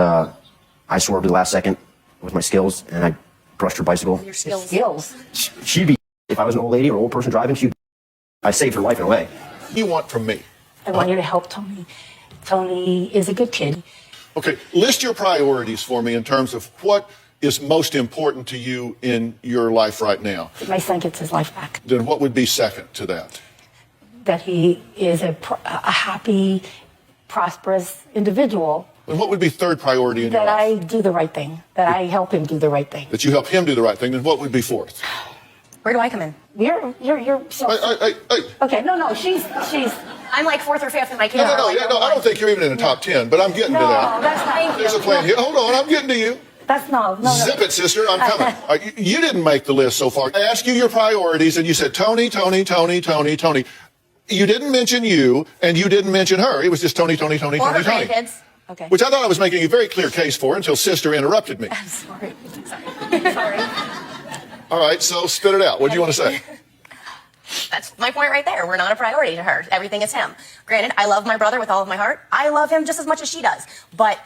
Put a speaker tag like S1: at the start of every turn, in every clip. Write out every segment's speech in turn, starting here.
S1: I swerved at the last second with my skills, and I brushed her bicycle.
S2: Your skills.
S1: She'd be, if I was an old lady or old person driving, I saved her life in a way.
S3: What do you want from me?
S2: I want you to help Tony. Tony is a good kid.
S3: Okay, list your priorities for me in terms of what is most important to you in your life right now.
S2: My son gets his life back.
S3: Then what would be second to that?
S2: That he is a happy, prosperous individual.
S3: And what would be third priority in your
S2: That
S3: life?
S2: I do the right thing. That I help him do the right thing.
S3: That you help him do the right thing. Then what would be fourth?
S4: Where do I come in?
S2: You're so... Okay, no, she's...
S4: I'm like fourth or fifth in my kid.
S3: No, I don't think you're even in the top 10, but I'm getting to that.
S2: No, that's not...
S3: There's a plan here. Hold on, I'm getting to you.
S2: That's no.
S3: Zip it, sister, I'm coming. You didn't make the list so far. I asked you your priorities, and you said Tony. You didn't mention you, and you didn't mention her. It was just Tony.
S4: Or her grandkids.
S2: Okay.
S3: Which I thought I was making a very clear case for until sister interrupted me.
S2: I'm sorry.
S4: Sorry.
S3: All right, so spit it out. What do you want to say?
S4: That's my point right there. We're not a priority to her. Everything is him. Granted, I love my brother with all of my heart. I love him just as much as she does. But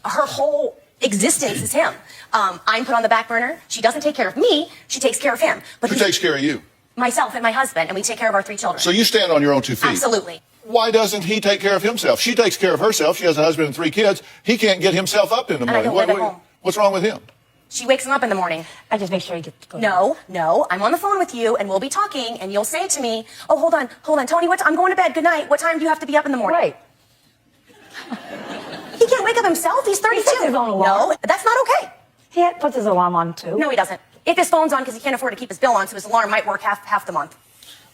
S4: her whole existence is him. I'm put on the back burner. She doesn't take care of me. She takes care of him. But
S3: Who takes care of you?
S4: Myself and my husband, and we take care of our 3 children.
S3: So you stand on your own 2 feet?
S4: Absolutely.
S3: Why doesn't he take care of himself? She takes care of herself. She has a husband and 3 kids. He can't get himself up in the
S4: And I
S3: morning.
S4: don't live at home.
S3: What's wrong with him?
S4: She wakes him up in the morning.
S2: I just make sure he gets to go.
S4: No. I'm on the phone with you, and we'll be talking, and you'll say to me, "Oh, hold on, Tony. I'm going to bed. Good night. What time do you have to be up in the morning?"
S2: Right.
S4: He can't wake up himself. He's 32.
S2: He sets his own alarm.
S4: No, that's not okay.
S2: He puts his alarm on too.
S4: No, he doesn't. If his phone's on because he can't afford to keep his bill on, so his alarm might work half the month.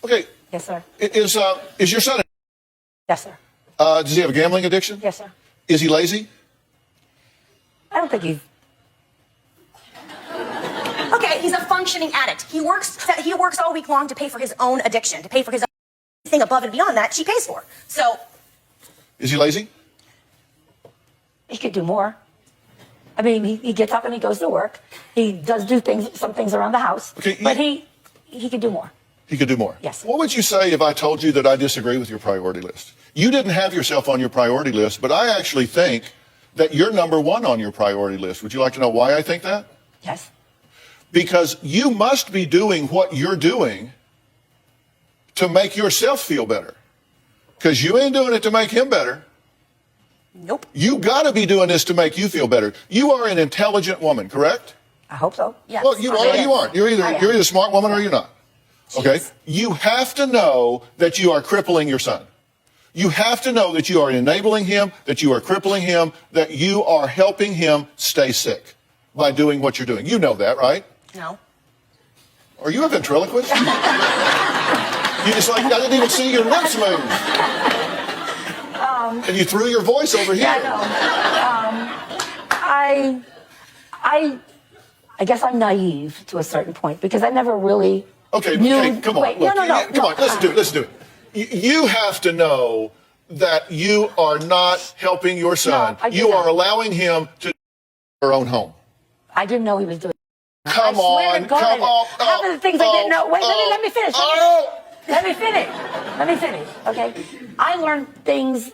S3: Okay.
S2: Yes, sir.
S3: Is your son?
S2: Yes, sir.
S3: Does he have a gambling addiction?
S2: Yes, sir.
S3: Is he lazy?
S2: I don't think he's...
S4: Okay, he's a functioning addict. He works all week long to pay for his own addiction, to pay for his own thing above and beyond that she pays for. So,
S3: Is he lazy?
S2: He could do more. I mean, he gets up and he goes to work. He does do some things around the house.
S3: Okay,
S2: but he could do more.
S3: He could do more.
S2: Yes.
S3: What would you say if I told you that I disagree with your priority list? You didn't have yourself on your priority list, but I actually think that you're number 1 on your priority list. Would you like to know why I think that?
S2: Yes.
S3: Because you must be doing what you're doing to make yourself feel better. Because you ain't doing it to make him better.
S4: nope.
S3: You got to be doing this to make you feel better. You are an intelligent woman, correct?
S2: I hope so.
S4: Yes.
S3: Well, you are or you aren't. You're either a smart woman or you're not. Okay? You have to know that you are crippling your son. You have to know that you are enabling him, that you are crippling him, that you are helping him stay sick by doing what you're doing. You know that, right?
S4: No.
S3: Are you a ventriloquist? You just I didn't even see your lips move. And you threw your voice over here.
S2: Yeah, I guess I'm naive to a certain point because I never really knew.
S3: Come on.
S2: Wait,
S3: Look,
S2: no.
S3: Come on, let's do it. You have to know that you are not helping your son.
S2: No,
S3: You are allowing him to your own home.
S2: I didn't know he was doing.
S3: Come
S2: I swear
S3: on,
S2: to God,
S3: come on.
S2: half of the things I didn't know. Wait, let me finish. Let me finish. Okay, I learned things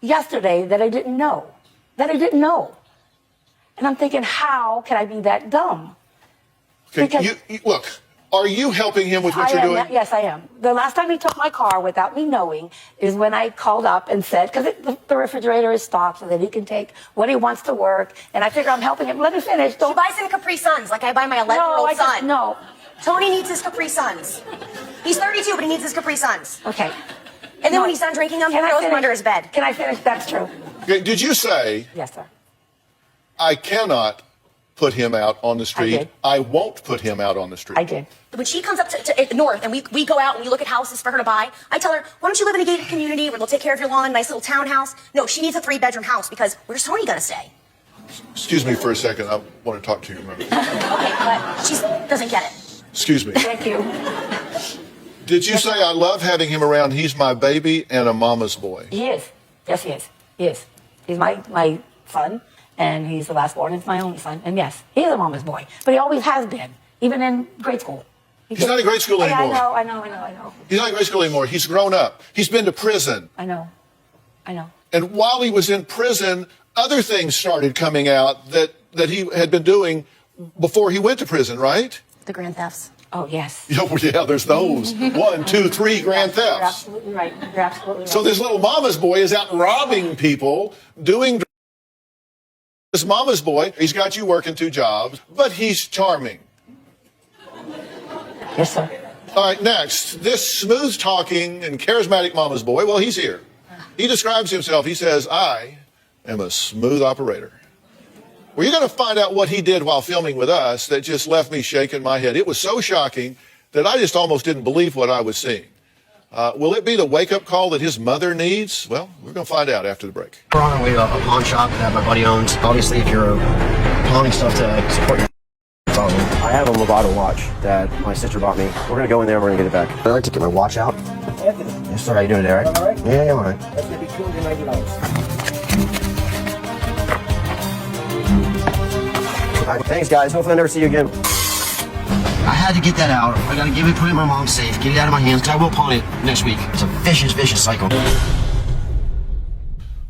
S2: yesterday that I didn't know. And I'm thinking, how can I be that dumb?
S3: Okay,
S2: Because-
S3: look, are you helping him with what you're doing?
S2: Yes, I am. The last time he took my car without me knowing is when I called up and said, because the refrigerator is stocked so that he can take what he wants to work. And I figure I'm helping him. Let me finish.
S4: She
S2: Don't
S4: buys him Capri Suns like I buy my 11-year-old son.
S2: No.
S4: Tony needs his Capri Suns. He's 32, but he needs his Capri Suns.
S2: Okay.
S4: And then when he's done drinking them, he throws them under his bed.
S2: Can I finish? That's true.
S3: Okay, did you say,
S2: Yes, sir.
S3: I cannot put him out on the street?
S2: did.
S3: I won't put him out on the street.
S2: I did.
S4: When she comes up to north and we go out and we look at houses for her to buy, I tell her, why don't you live in a gated community where they'll take care of your lawn, nice little townhouse? No, she needs a 3-bedroom house because where's Tony going to stay?
S3: Excuse me for a second. I want to talk to you.
S4: Okay, but she doesn't get it.
S3: Excuse me.
S2: Thank you.
S3: Did you say I love having him around? He's my baby and a mama's boy.
S2: He is. Yes, he is. He is. He's my son, and he's the last born. It's my only son. And yes, he is a mama's boy. But he always has been, even in grade school.
S3: He's not in grade school anymore.
S2: I know.
S3: He's not in grade school anymore. He's grown up. He's been to prison.
S2: I know.
S3: And while he was in prison, other things started coming out that he had been doing before he went to prison, right?
S4: The grand thefts.
S2: Oh, yes.
S3: Oh, yeah, there's those. 1, 2, 3 grand
S2: You're
S3: thefts.
S2: absolutely right. You're absolutely right.
S3: So this little mama's boy is out robbing people, doing this mama's boy. He's got you working 2 jobs, but he's charming.
S2: Yes, sir.
S3: All right, next, this smooth-talking and charismatic mama's boy, well, he's here. He describes himself, he says, I am a smooth operator. Well, you're going to find out what he did while filming with us that just left me shaking my head. It was so shocking that I just almost didn't believe what I was seeing. Will it be the wake-up call that his mother needs? Well, we're going to find out after the break.
S1: We're on our way to a pawn shop that my buddy owns. Obviously, if you're pawning stuff to support your phone. I have a Lovato watch that my sister bought me. We're going to go in there and we're going to get it back. I'd like to get my watch out. Yes, sir. How you doing today, all right?
S5: All right?
S1: Yeah, all right.
S5: That's going to be $290.
S1: All right, thanks, guys. Hopefully I never see you again. I had to get that out. I got to give it, put it in my mom's safe, get it out of my hands, because I will pawn it next week. It's a vicious, vicious cycle.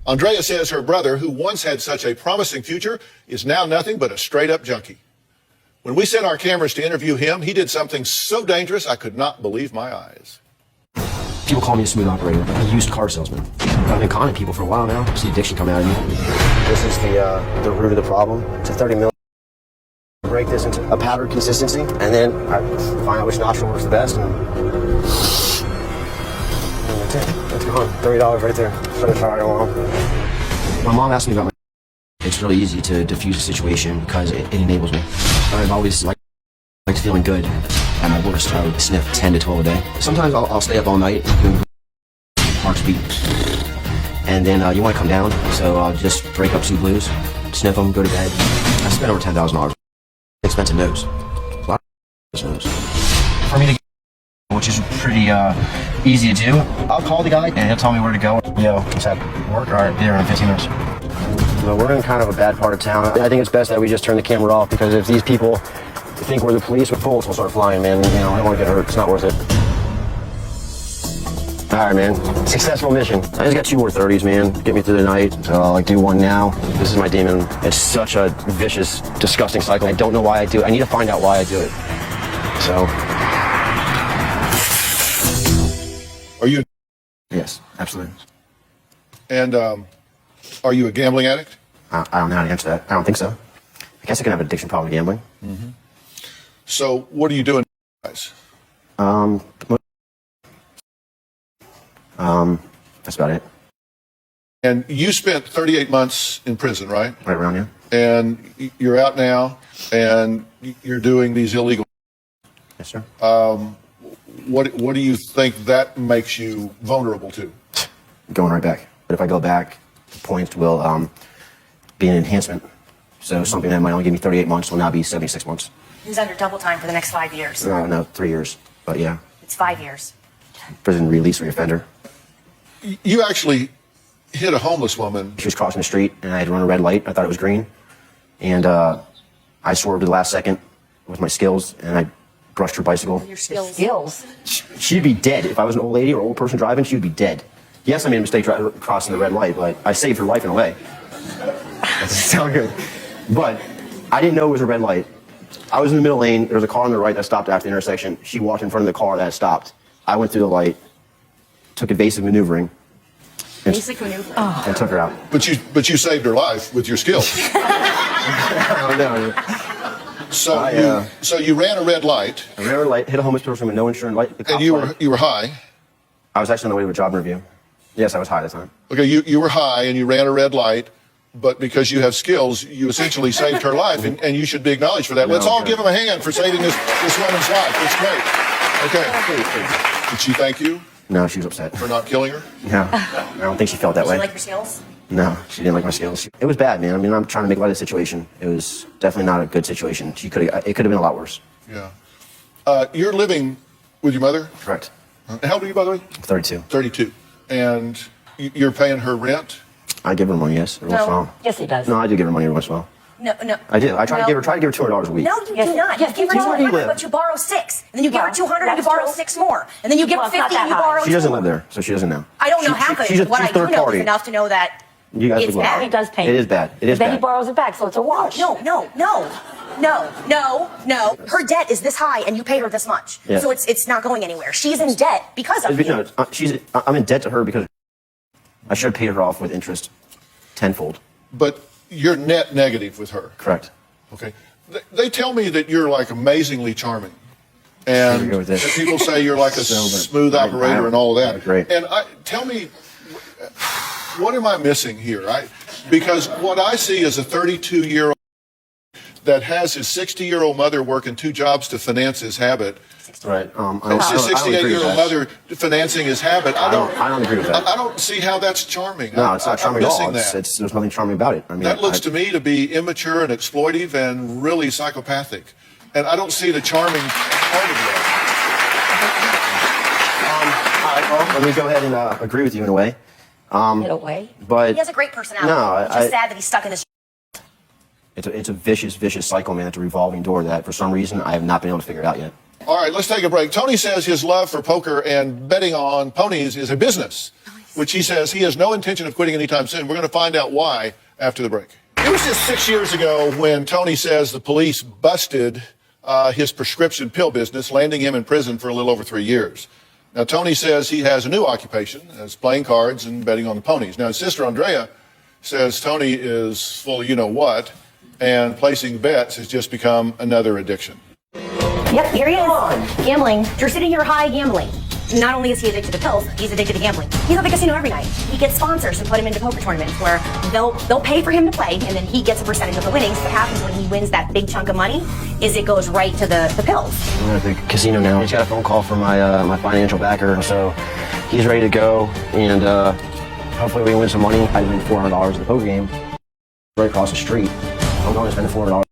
S3: Andrea says her brother, who once had such a promising future, is now nothing but a straight-up junkie. When we sent our cameras to interview him, he did something so dangerous I could not believe my eyes.
S1: People call me a smooth operator, a used car salesman. I've been conning people for a while now. See addiction coming out of me. This is the root of the problem. It's a 30 mil. Break this into a powdered consistency, and then I find out which nostril works the best, and that's it. That's gone. $30 right there. So that's how I want. My mom asked me about my. It's really easy to diffuse a situation because it enables me. I've always liked feeling good. At my worst, I would sniff 10 to 12 a day. Sometimes I'll stay up all night doing heart speed, and then you want to come down, so I'll just break up 2 blues, sniff them, go to bed. I spent over $10,000. Expensive nose. A lot of nose. For me to get, which is pretty easy to do, I'll call the guy and he'll tell me where to go. Yo, just have work. All right, be there in 15 minutes. Well, we're in kind of a bad part of town. I think it's best that we just turn the camera off, because if these people think we're the police, with bullets will start flying, man. You know, I don't want to get hurt. It's not worth it. All right, man. Successful mission. I just got 2 more 30s, man. Get me through the night. So I'll do one now. This is my demon. It's such a vicious, disgusting cycle. I don't know why I do it. I need to find out why I do it. So.
S3: Are you?
S1: Yes, absolutely.
S3: And are you a gambling addict?
S1: I don't know how to answer that. I don't think so. I guess I can have an addiction problem with gambling.
S3: Mm-hmm. So what are you doing, guys?
S1: That's about it.
S3: And you spent 38 months in prison, right?
S1: Right around here.
S3: And you're out now, and you're doing these illegal.
S1: Yes, sir.
S3: What do you think that makes you vulnerable to?
S1: Going right back. But if I go back, the points will be an enhancement. So something that might only give me 38 months will now be 76 months.
S4: He's under double time for the next 5 years.
S1: No, 3 years. But yeah,
S4: It's 5 years.
S1: prison release reoffender.
S3: You actually hit a homeless woman.
S1: She was crossing the street, and I had to run a red light. I thought it was green. And I swerved at the last second with my skills, and I brushed her bicycle.
S4: Your skills.
S2: Skills.
S1: She'd be dead. If I was an old lady or old person driving, she would be dead. Yes, I made a mistake crossing the red light, but I saved her life in a way. That doesn't sound good. But I didn't know it was a red light. I was in the middle lane. There was a car on the right that stopped after the intersection. She walked in front of the car that had stopped. I went through the light, took evasive maneuvering, and,
S4: Basic maneuver.
S1: and took her out.
S3: But you saved her life with your skills.
S1: I don't know.
S3: So you ran a red light,
S1: I ran a red light, hit a homeless person with no insurance.
S3: and you were high.
S1: I was actually on the way to a job interview. Yes, I was high at the time.
S3: Okay, you were high and you ran a red light, but because you have skills, you essentially saved her life, and you should be acknowledged for that. Let's all give him a hand for saving this woman's life. It's great. Okay. Did she thank you
S1: No, she was upset.
S3: for not killing her?
S1: No, I don't think she felt that
S4: Do
S1: way.
S4: you like your skills?
S1: No, she didn't like my skills. It was bad, man. I mean, I'm trying to make light of the situation. It was definitely not a good situation. It could have been a lot worse.
S3: Yeah. You're living with your mother?
S1: Correct.
S3: How old are you, by the way?
S1: 32.
S3: 32. And you're paying her rent?
S1: I give her money, yes, every once in a while.
S2: Yes, he does.
S1: No, I do give her money every once in a while.
S4: No.
S1: I do. I try to give her $200 a week.
S4: No, you
S2: Yes,
S4: do not.
S2: yes,
S4: You give her
S2: you do.
S1: Where do you
S4: 200,
S1: live?
S4: but you borrow 6. And then you give her
S2: Well,
S4: 200 and you
S2: that's
S4: borrow
S2: true.
S4: 6 more. And then you give
S2: Well,
S4: her
S2: it's not
S4: 50 and you
S2: that high.
S4: borrow
S1: She doesn't
S4: 2.
S1: live there, so she doesn't know.
S4: I don't know how good.
S1: She's
S4: What I do
S1: third
S4: know
S1: party.
S4: is enough to know that
S1: You guys
S4: It's
S1: would love
S4: bad.
S2: He does pay.
S1: It is bad. It is
S2: Then he
S1: bad.
S2: borrows it back, so it's a wash.
S4: No. Her debt is this high, and you pay her this much.
S1: Yeah.
S4: So it's not going anywhere. She's in debt because of you.
S1: No, I'm in debt to her because I should have paid her off with interest tenfold.
S3: But you're net negative with her.
S1: Correct.
S3: Okay. They tell me that you're like amazingly charming. And
S1: go with this.
S3: that people say you're like a smooth operator and all of that.
S1: Great.
S3: And tell me, what am I missing here? Because what I see is a 32-year-old that has his 60-year-old mother working 2 jobs to finance his habit.
S1: Right.
S3: It's his 68-year-old mother financing his habit. I
S1: don't agree with that.
S3: I don't see how that's charming.
S1: No, it's not charming at all.
S3: I'm missing that.
S1: There's nothing charming about it. I mean,
S3: That looks to me to be immature and exploitive and really psychopathic. And I don't see the charming part of that.
S1: All right, well, let me go ahead and agree with you in a way.
S2: In a way.
S1: But
S4: He has a great personality.
S1: No,
S4: it's just sad that he's stuck in this.
S1: it's a vicious cycle, man. It's a revolving door that for some reason I have not been able to figure it out yet.
S3: All right, let's take a break. Tony says his love for poker and betting on ponies is a business, which he says he has no intention of quitting anytime soon. We're going to find out why after the break. It was just 6 years ago when Tony says the police busted his prescription pill business, landing him in prison for a little over 3 years. Now, Tony says he has a new occupation as playing cards and betting on the ponies. Now, his sister Andrea says Tony is full of you-know-what, and placing bets has just become another addiction.
S4: Yep, here he is. Gambling. You're sitting here high gambling. Not only is he addicted to pills, he's addicted to gambling. He's at the casino every night. He gets sponsors to put him into poker tournaments where they'll pay for him to play, and then he gets a percentage of the winnings. What happens when he wins that big chunk of money is it goes right to the pills.
S1: I'm at the casino now. He's got a phone call from my financial backer, so he's ready to go, and hopefully we can win some money. I win $400 in the poker game right across the street. I'm going to spend the $400 at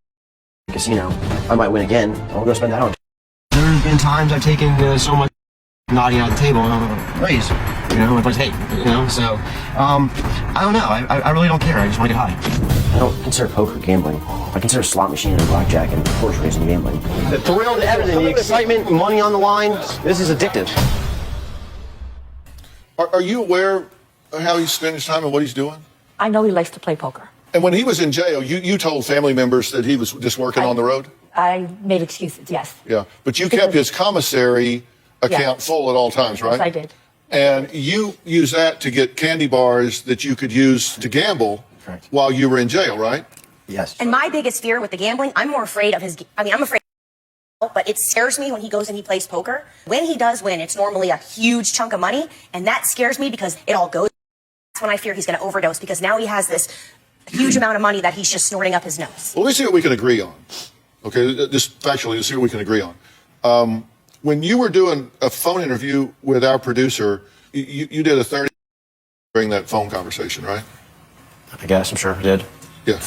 S1: the casino. I might win again. I'll go spend that on. There's been times I've taken so much nodding out the table and I'm raise. My friends hate, so I don't know. I really don't care. I just want to get high. I don't consider poker gambling. I consider slot machine and blackjack and horse racing gambling. The thrill to everything, the excitement, money on the line, this is addictive.
S3: Are you aware of how he's spending his time and what he's doing?
S2: I know he likes to play poker.
S3: And when he was in jail, you told family members that he was just working on the road?
S2: I made excuses, yes.
S3: Yeah. But you kept his commissary account full at all times, right?
S2: Yes, I did.
S3: And you use that to get candy bars that you could use to gamble
S1: Correct.
S3: while you were in jail, right?
S1: Yes.
S4: And my biggest fear with the gambling, I'm more afraid of I'm afraid, but it scares me when he goes and he plays poker. When he does win, it's normally a huge chunk of money, and that scares me because it all goes. That's when I fear he's going to overdose, because now he has this huge amount of money that he's just snorting up his nose.
S3: Well, let's see what we can agree on. Okay, just factually, let's see what we can agree on. When you were doing a phone interview with our producer, you did a 30 during that phone conversation, right?
S1: I guess, I'm sure I did.
S3: Yeah.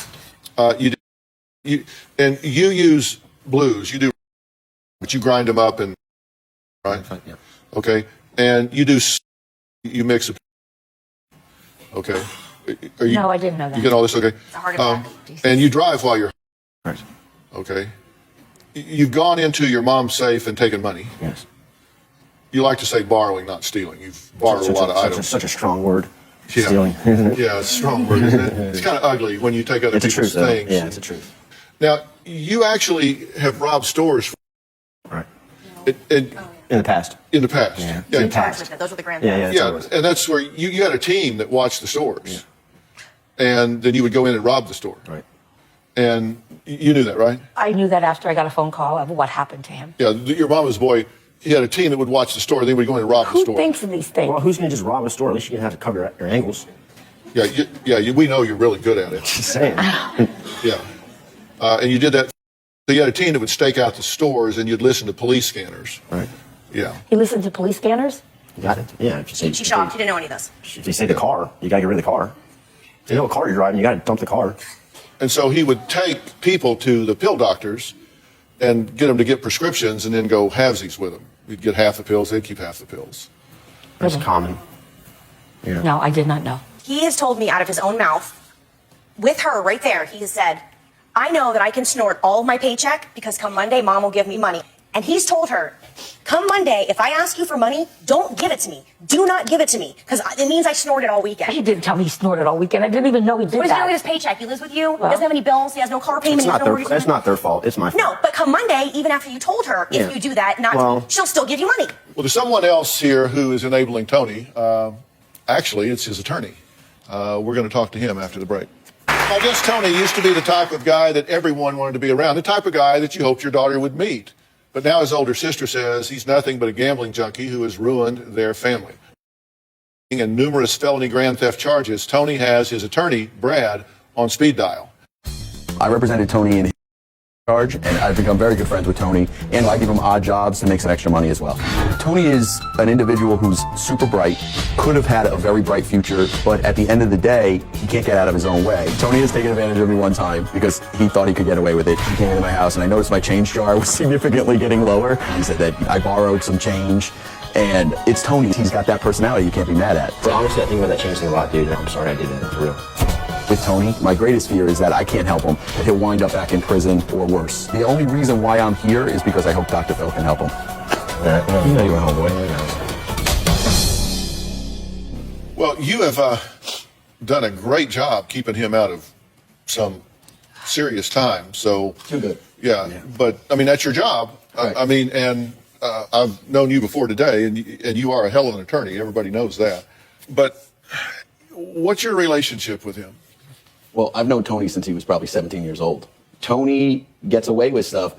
S3: And you use blues. You do, but you grind them up and, right?
S1: Yeah.
S3: Okay. And you mix it. Okay.
S2: No, I didn't know that.
S3: You get all this, okay.
S4: a heart attack.
S3: And you drive while you're,
S1: Right.
S3: okay. You've gone into your mom's safe and taken money.
S1: Yes.
S3: You like to say borrowing, not stealing. You've borrowed a lot of items.
S1: Such a strong word.
S3: Yeah.
S1: Stealing, isn't it?
S3: Yeah, it's a strong word, isn't it? It's kind of ugly when you take other
S1: It's a
S3: people's
S1: truth, though.
S3: things.
S1: Yeah, it's a truth.
S3: Now, you actually have robbed stores
S1: Right.
S3: in
S1: In the past.
S3: the past.
S1: Yeah.
S3: Yeah,
S1: In the past.
S4: Those were the grand.
S1: Yeah,
S3: yeah,
S1: that's
S3: and that's where you had a team that watched the stores. And then you would go in and rob the store.
S1: Right.
S3: And you knew that, right?
S2: I knew that after I got a phone call of what happened to him.
S3: Yeah, your mama's boy, he had a team that would watch the store, then he would go in and rob the
S2: Who
S3: store.
S2: thinks of these things?
S1: Well, who's going to just rob a store? At least you have to cover your angles.
S3: Yeah, we know you're really good at it.
S1: Just saying.
S3: Yeah. And you did that. So you had a team that would stake out the stores and you'd listen to police scanners.
S1: Right.
S3: Yeah.
S2: He listened to police scanners?
S1: You got it. Yeah. If you say,
S4: She shocked. He didn't know any of this.
S1: If you say the car, you got to get rid of the car. If you know what car you're driving, you got to dump the car.
S3: And so he would take people to the pill doctors and get them to get prescriptions and then go halvesies with them. We'd get half the pills, they'd keep half the pills.
S1: That's
S2: Really?
S1: common. Yeah.
S2: No, I did not know.
S4: He has told me out of his own mouth, with her right there, he has said, I know that I can snort all of my paycheck because come Monday, mom will give me money. And he's told her, Come Monday, if I ask you for money, don't give it to me. Do not give it to me, because it means I snorted all weekend.
S2: He didn't tell me he snorted all weekend. I didn't even know he did
S4: What does he do
S2: that.
S4: with his paycheck? He lives with you. He doesn't have any bills. He has no car payment.
S1: It's not their,
S4: mortgage
S1: that's
S4: payment.
S1: not their fault. It's my fault.
S4: No, but come Monday, even after you told her, if
S1: Yeah.
S4: you do that, she'll still give you money.
S3: Well, there's someone else here who is enabling Tony. Actually, it's his attorney. We're going to talk to him after the break. I guess Tony used to be the type of guy that everyone wanted to be around, the type of guy that you hoped your daughter would meet. But now his older sister says he's nothing but a gambling junkie who has ruined their family. And numerous felony grand theft charges, Tony has his attorney, Brad, on speed dial.
S6: I represented Tony in his charge, and I've become very good friends with Tony, and I give him odd jobs to make some extra money as well. Tony is an individual who's super bright, could have had a very bright future, but at the end of the day, he can't get out of his own way. Tony has taken advantage of me one time because he thought he could get away with it. He came into my house, and I noticed my change jar was significantly getting lower. He said that I borrowed some change, and it's Tony. He's got that personality you can't be mad at.
S1: But honestly, I think about that change thing a lot, dude. I'm sorry I did that, for real.
S6: With Tony, my greatest fear is that I can't help him, that he'll wind up back in prison or worse. The only reason why I'm here is because I hope Dr. Phil can help him.
S1: You know you're a homeboy.
S3: Well, you have done a great job keeping him out of some serious time. So,
S6: Too good.
S3: Yeah, but I mean that's your job.
S6: Right.
S3: I mean, and I've known you before today, and you are a hell of an attorney. Everybody knows that. But what's your relationship with him?
S6: Well, I've known Tony since he was probably 17 years old. Tony gets away with stuff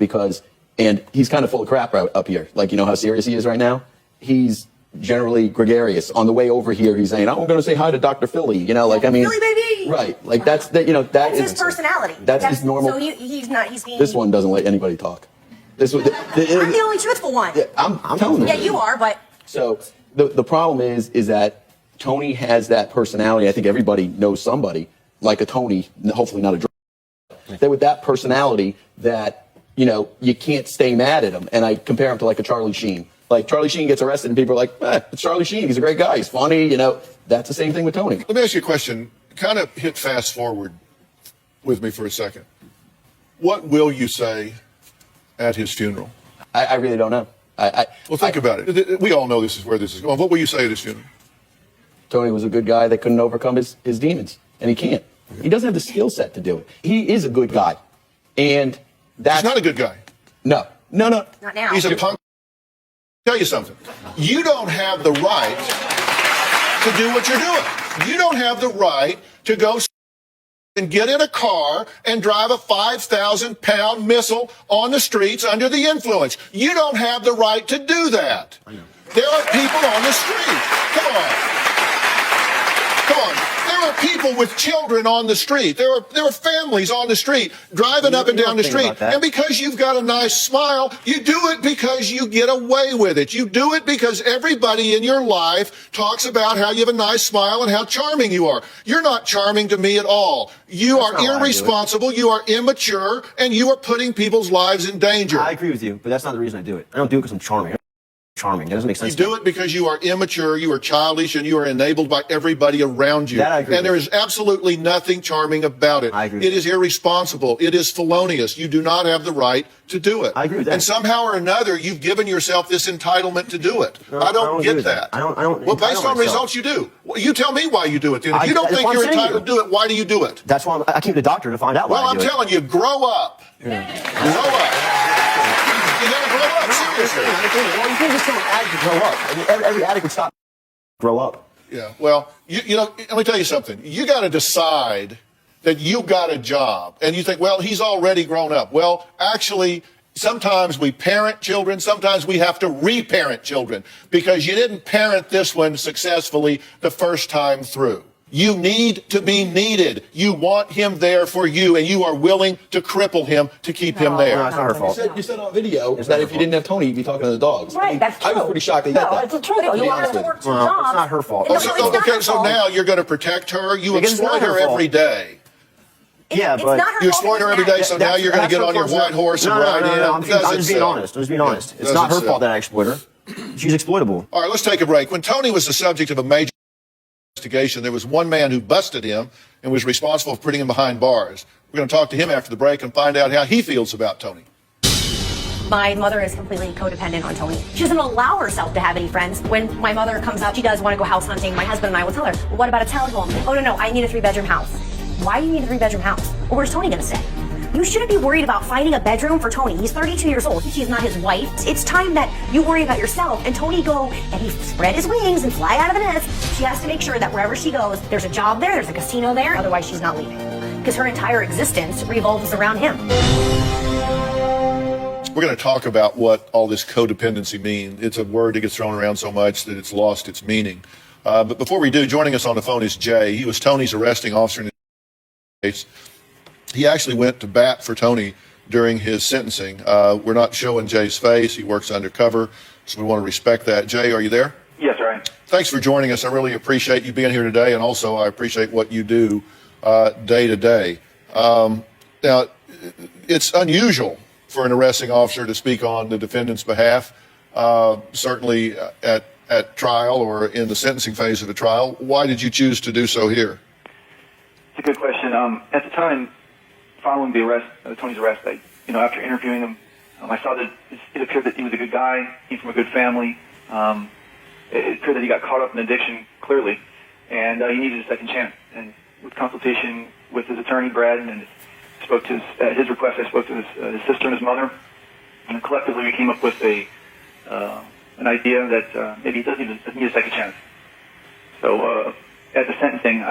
S6: and he's kind of full of crap up here. Like, you know how serious he is right now? He's generally gregarious. On the way over here, he's saying, "Oh, I'm going to say hi to Dr. Philly." You know, like, I mean.
S4: Philly, baby!
S6: Right. Like, that's
S4: His personality.
S6: That's his normal.
S4: So he's being.
S6: This one doesn't let anybody talk. This one.
S4: I'm the only truthful one.
S6: I'm telling you.
S4: Yeah, you are, but.
S6: So the problem is that Tony has that personality. I think everybody knows somebody like a Tony, hopefully not a drug, that with that personality that, you know, you can't stay mad at him. And I compare him to like a Charlie Sheen. Like Charlie Sheen gets arrested and people are like, it's Charlie Sheen. He's a great guy. He's funny. You know, that's the same thing with Tony.
S3: Let me ask you a question. Kind of hit fast forward with me for a second. What will you say at his funeral?
S6: I really don't know.
S3: Well, think about it. We all know this is where this is going. What will you say at his funeral?
S6: Tony was a good guy that couldn't overcome his demons, and he can't. He doesn't have the skill set to do it. He is a good guy, and that's
S3: He's not a good guy.
S6: No.
S4: Not now.
S3: He's a punk. Tell you something. You don't have the right to do what you're doing. You don't have the right to go and get in a car and drive a 5,000-pound missile on the streets under the influence. You don't have the right to do that. There are people on the street. Come on. Come on. There are people with children on the street. There are families on the street driving up and down the street. And because you've got a nice smile, you do it because you get away with it. You do it because everybody in your life talks about how you have a nice smile and how charming you are. You're not charming to me at all. You are irresponsible, you are immature, and you are putting people's lives in danger.
S1: I agree with you, but that's not the reason I do it. I don't do it because I'm charming. Charming. That doesn't make sense.
S3: You do it because you are immature, you are childish, and you are enabled by everybody around you.
S1: That I agree
S3: and there
S1: with.
S3: is absolutely nothing charming about it.
S1: I agree with
S3: It is irresponsible. It is felonious. You do not have the right to do it.
S1: I agree with that.
S3: And somehow or another, you've given yourself this entitlement to do it.
S1: No,
S3: I don't
S1: agree
S3: get
S1: with
S3: that.
S1: I don't.
S3: Well, based
S1: entitle
S3: on
S1: myself.
S3: results, you do. Well, you tell me why you do it. Then. If you don't
S1: that's
S3: think
S1: what
S3: you're
S1: I'm saying
S3: entitled to do it, why do you do it?
S1: That's why I came to the doctor to find out why
S3: Well,
S1: I
S3: I'm
S1: do it.
S3: telling you, grow up. Grow up. You gotta grow up, seriously.
S1: Well, you can't just tell an addict to grow up. I mean, every addict would stop. Grow up.
S3: Yeah, well, you know, let me tell you something. You got to decide that you got a job, and you think, well, he's already grown up. Well, actually, sometimes we parent children, sometimes we have to reparent children because you didn't parent this one successfully the first time through. You need to be needed. You want him there for you, and you are willing to cripple him to keep him there.
S1: No, it's not her fault.
S6: You said on video that if you didn't have Tony, you'd be talking to the dogs.
S2: Right, that's true.
S6: I was pretty shocked that you had
S2: No,
S6: that.
S2: it's the truth.
S4: But if
S2: You
S4: you
S2: want
S4: want
S2: to
S4: to
S2: work.
S4: work two
S1: Well,
S4: jobs.
S1: it's not her fault.
S4: No,
S3: Oh,
S4: it's
S3: so,
S4: not
S3: okay,
S4: her
S3: so
S4: fault.
S3: now you're going to protect her. You
S1: Because it's
S3: exploit
S1: not her
S3: her
S1: fault.
S3: every day.
S1: Yeah,
S4: It's
S1: but
S4: not her
S3: You
S4: fault
S3: exploit her
S4: it's
S3: every day,
S4: that.
S3: so now you're going to get on your white horse and ride in.
S1: I'm just being honest. I'm just being honest. It's not her fault that I exploit her. She's exploitable.
S3: All right, let's take a break. When Tony was the subject of a major investigation, there was one man who busted him and was responsible for putting him behind bars. We're going to talk to him after the break and find out how he feels about Tony.
S4: My mother is completely codependent on Tony. She doesn't allow herself to have any friends. When my mother comes out, she does want to go house hunting. My husband and I will tell her, well, what about a townhome? Oh, no, I need a 3-bedroom house. Why do you need a 3-bedroom house? Well, where's Tony going to stay? You shouldn't be worried about finding a bedroom for Tony. He's 32 years old. She's not his wife. It's time that you worry about yourself. And Tony go and he spread his wings and fly out of the nest. She has to make sure that wherever she goes, there's a job there, there's a casino there. Otherwise, she's not leaving. Because her entire existence revolves around him.
S3: We're going to talk about what all this codependency means. It's a word that gets thrown around so much that it's lost its meaning. But before we do, joining us on the phone is Jay. He was Tony's arresting officer in the case. He actually went to bat for Tony during his sentencing. We're not showing Jay's face. He works undercover, so we want to respect that. Jay, are you there?
S7: Yes, Ryan.
S3: Thanks for joining us. I really appreciate you being here today, and also I appreciate what you do day to day. Now, it's unusual for an arresting officer to speak on the defendant's behalf, certainly at trial or in the sentencing phase of a trial. Why did you choose to do so here?
S7: It's a good question. At the time, following the arrest, Tony's arrest, after interviewing him, I saw that it appeared that he was a good guy, came from a good family. It appeared that he got caught up in addiction, clearly, and he needed a second chance. And with consultation with his attorney, Brad, and spoke to at his request, I spoke to his sister and his mother, and collectively we came up with an idea that maybe he does need a second chance. So at the sentencing,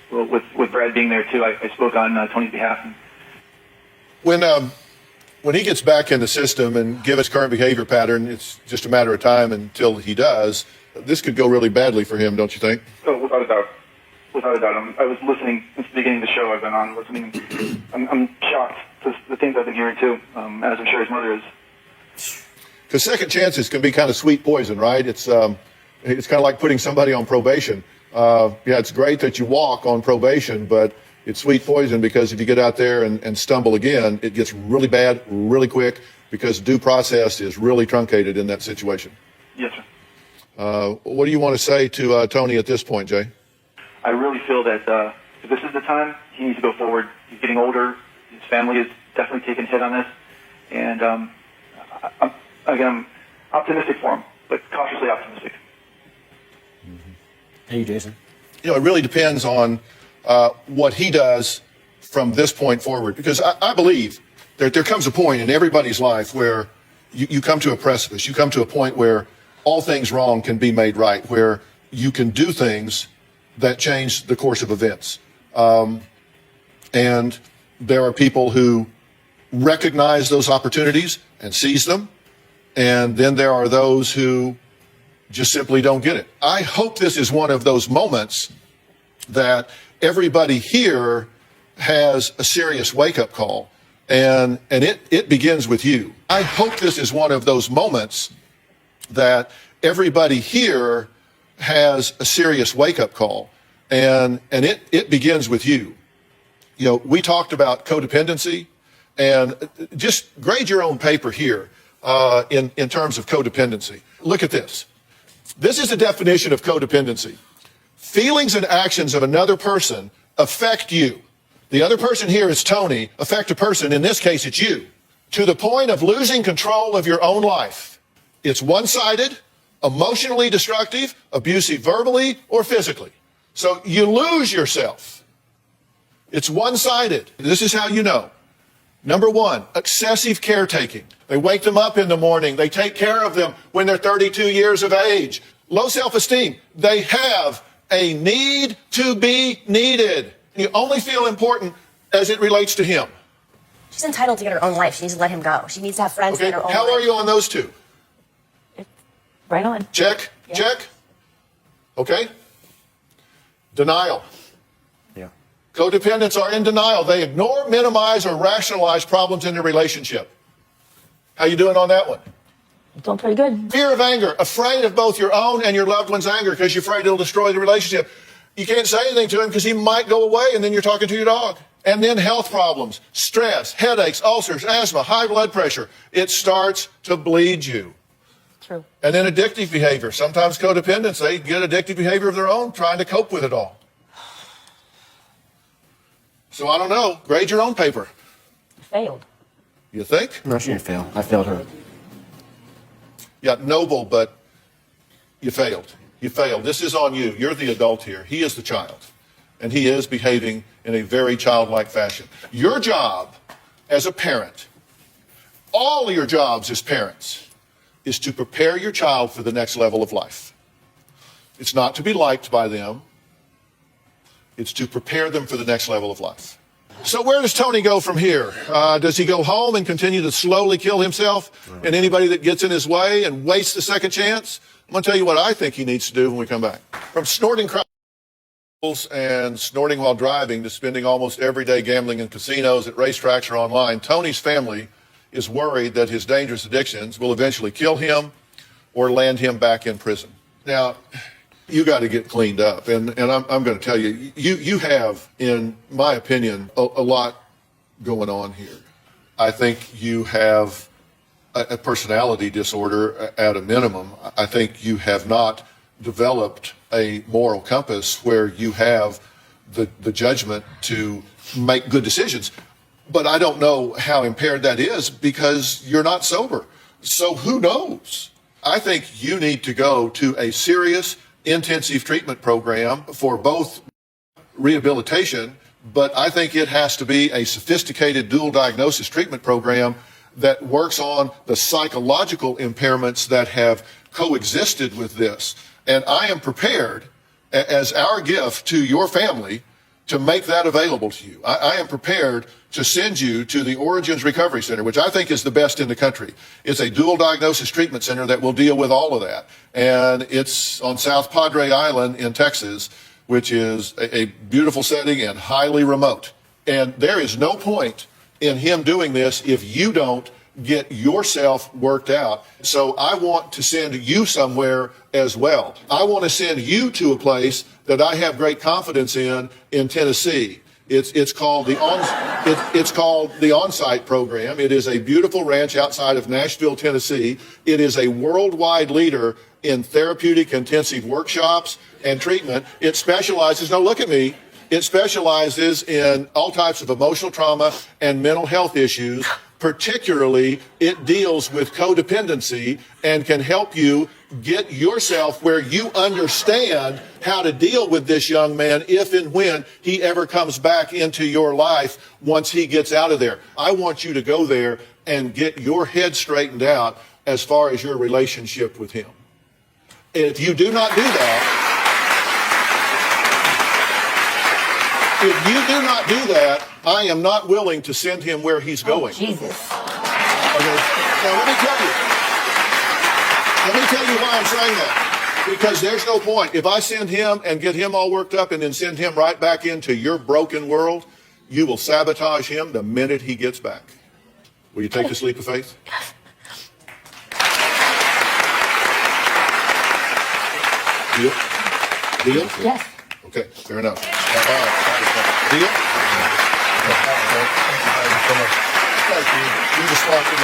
S7: with Brad being there too, I spoke on Tony's behalf.
S3: When he gets back in the system and given his current behavior pattern, it's just a matter of time until he does. This could go really badly for him, don't you think?
S7: Oh, without a doubt. Without a doubt. I was listening since the beginning of the show. I've been on listening. I'm shocked to the things I've been hearing too, as I'm sure his mother is.
S3: Because second chances can be kind of sweet poison, right? It's kind of like putting somebody on probation. It's great that you walk on probation, but it's sweet poison because if you get out there and stumble again, it gets really bad really quick because due process is really truncated in that situation.
S7: Yes, sir.
S3: What do you want to say to Tony at this point, Jay?
S7: I really feel that if this is the time, he needs to go forward. He's getting older. His family is definitely taking a hit on this. And I'm optimistic for him, but cautiously optimistic.
S1: Hey, Jason.
S3: It really depends on what he does from this point forward. Because I believe that there comes a point in everybody's life where you come to a precipice. You come to a point where all things wrong can be made right, where you can do things that change the course of events. And there are people who recognize those opportunities and seize them. And then there are those who just simply don't get it. I hope this is one of those moments that everybody here has a serious wake-up call, and it begins with you. I hope this is one of those moments that everybody here has a serious wake-up call, and it begins with you. We talked about codependency, and just grade your own paper here in terms of codependency. Look at this. This is the definition of codependency. Feelings and actions of another person affect you. The other person here is Tony, affect a person, in this case it's you, to the point of losing control of your own life. It's one-sided, emotionally destructive, abusive verbally or physically. So you lose yourself. It's one-sided. This is how you know. Number one, excessive caretaking. They wake them up in the morning. They take care of them when they're 32 years of age. Low self-esteem. They have a need to be needed. You only feel important as it relates to him.
S4: She's entitled to get her own life. She needs to let him go. She needs to have friends in her own life.
S3: How are you on those two?
S2: Right on.
S3: Check, check. Okay. Denial.
S1: Yeah.
S3: Codependents are in denial. They ignore, minimize, or rationalize problems in their relationship. How you doing on that one?
S2: Doing pretty good.
S3: Fear of anger, afraid of both your own and your loved one's anger because you're afraid it'll destroy the relationship. You can't say anything to him because he might go away and then you're talking to your dog. And then health problems, stress, headaches, ulcers, asthma, high blood pressure. It starts to bleed you.
S2: True.
S3: And then addictive behavior. Sometimes codependents, they get addictive behavior of their own, trying to cope with it all. So I don't know. Grade your own paper.
S2: Failed.
S3: You think?
S1: No, she didn't fail. I failed her.
S3: Yeah, noble, but you failed. You failed. This is on you. You're the adult here. He is the child. And he is behaving in a very childlike fashion. Your job as a parent, all of your jobs as parents, is to prepare your child for the next level of life. It's not to be liked by them. It's to prepare them for the next level of life. So where does Tony go from here? Does he go home and continue to slowly kill himself and anybody that gets in his way and wastes the second chance? I'm going to tell you what I think he needs to do when we come back. From snorting crack and snorting while driving to spending almost every day gambling in casinos, at racetracks, or online, Tony's family is worried that his dangerous addictions will eventually kill him or land him back in prison. Now, you got to get cleaned up. And I'm going to tell you, you have, in my opinion, a lot going on here. I think you have a personality disorder at a minimum. I think you have not developed a moral compass where you have the judgment to make good decisions. But I don't know how impaired that is because you're not sober. So who knows? I think you need to go to a serious intensive treatment program for both rehabilitation, but I think it has to be a sophisticated dual diagnosis treatment program that works on the psychological impairments that have coexisted with this. And I am prepared, as our gift to your family, to make that available to you. I am prepared to send you to the Origins Recovery Center, which I think is the best in the country. It's a dual diagnosis treatment center that will deal with all of that. And it's on South Padre Island in Texas, which is a beautiful setting and highly remote. And there is no point in him doing this if you don't get yourself worked out. So I want to send you somewhere as well. I want to send you to a place that I have great confidence in Tennessee. It's called the On-Site program. It is a beautiful ranch outside of Nashville, Tennessee. It is a worldwide leader in therapeutic intensive workshops and treatment. It specializes, now look at me, it specializes in all types of emotional trauma and mental health issues. Particularly, it deals with codependency and can help you get yourself where you understand how to deal with this young man if and when he ever comes back into your life once he gets out of there. I want you to go there and get your head straightened out as far as your relationship with him. If you do not do that, I am not willing to send him where he's going.
S2: Oh, Jesus.
S3: Okay. Now, let me tell you why I'm saying that. Because there's no point. If I send him and get him all worked up and then send him right back into your broken world, you will sabotage him the minute he gets back. Will you take this leap of faith? Deal? Deal?
S2: Yes.
S3: Okay, fair enough. Deal?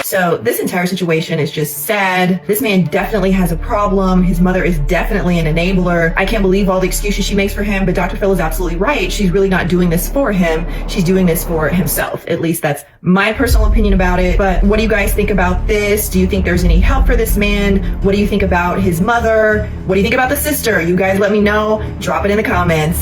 S8: So this entire situation is just sad. This man definitely has a problem. His mother is definitely an enabler. I can't believe all the excuses she makes for him, but Dr. Phil is absolutely right. She's really not doing this for him. She's doing this for himself. At least that's my personal opinion about it. But what do you guys think about this? Do you think there's any help for this man? What do you think about his mother? What do you think about the sister? You guys let me know. Drop it in the comments.